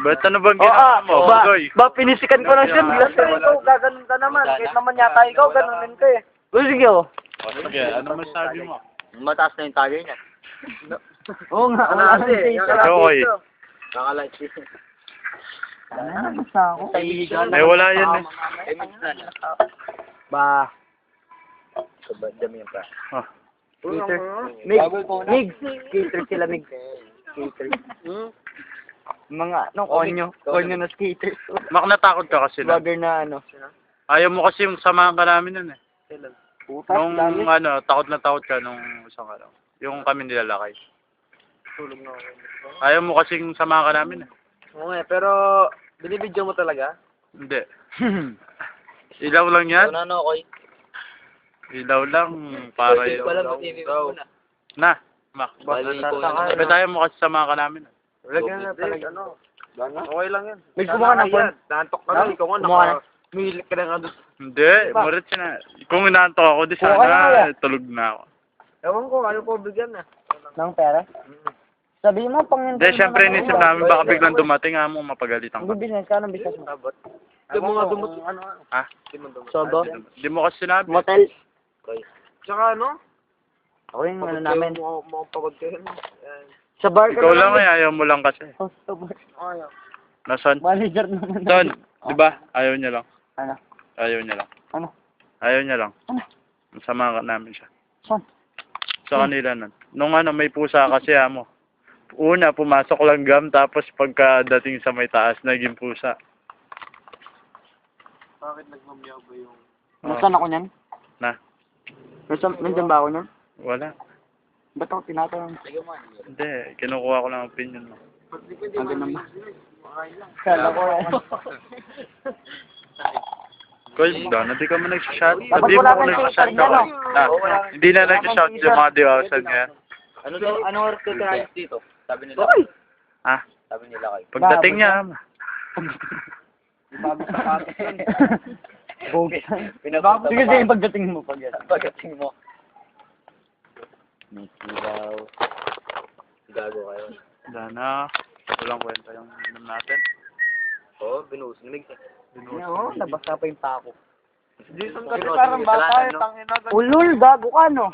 Ba't ano bang ginawa mo, Goy? Pinisikan ko lang siya. Bigla siya, ikaw, gaganon ka naman. Kahit naman yata ikaw, ganonin ka eh. Sige oh. Sige, ano masabi mo? Mataas na yung tagay niya. Oo nga, wala kasi. Goy. Nakalight siya. Basta ako. Eh, wala yan eh. Ba. Dami yung pa. Ah. Cater. Mig. Cater sila, Mig. Cater. Mga, konyo. Konyo na skaters. Mak, natakot ka kasi lang. Vlogger na ano. Ayaw mo kasi yung samahan ka namin nun eh. Putas, Nung dami. takot na takot ka nung isang araw. Yung kami nilalakay. Tulog na ako. Ayaw mo kasi yung samahan ka namin eh. Oo nga, pero binibidyo mo talaga? Hindi. Ilaw lang yan? Ano, Koy? Ilaw lang para yung... Wala mo TV mo muna. Na, Mak. Bali ko Ba't ayaw mo kasi samahan ka namin eh. Wala ka na talaga. Okay lang yan. May Sana kumuha na po. yan. Nantok ka na, ikaw nga, Kumuha na. Mihilik ka na nga doon. Hindi, murit siya na. Kung inaantok ako, di sana tulog na ako. Ewan ko, ayaw ko bigyan na. Ng pera? Sabihin mo, pang Hindi, syempre inisip namin baka biglang dumating mo mapagalitan Ang ka. business ka, anong business mo? Hindi mo nga dumot. Ha? Sobo? Di mo kasi sinabi. Motel? Tsaka ano? Ako yung ano namin. Mga pagod kayo. Sa bar ka Ikaw lang eh, ayaw mo lang kasi. Oh, sa bar. Ayaw. Nasaan? Manager naman. Don, di ba? Ayaw niya lang. Ano? Ayaw niya lang. Ano? Ayaw niya lang. Ano? Masama ka namin siya. Saan? Sa kanila nun. Nung may pusa kasi mo. Una, pumasok lang gam, tapos pagkadating sa may taas, naging pusa. Bakit nagmamiyaw ba yung... Nasaan ako niyan? Na? Nandiyan ba ako niyan? Wala. Ba't ako tinatanong? Hindi, kinukuha ko lang ang opinion mo. Ang ganun ba? Kala ko eh. Koy, doon, hindi ka mo nagsashot. Dapat Hindi mo wala ako kang nagsashot filter ako. niya, Ah, hindi na nagsashot yung mga diwasan ngayon. Ano oras ka tayo dito? Sabi nila. Ha? Sabi nila kayo. Pagdating niya, Bogus. Pinabasa Sige, sige, pagdating mo pag yan. Pagdating mo. Mickey daw. Gago kayo. Dana, walang kwenta yung inom natin. Oo, binuhos ni Mig. Oo, nabasa pa yung pako. Jason kasi parang bata eh, tangina. Ulul, gago ka no?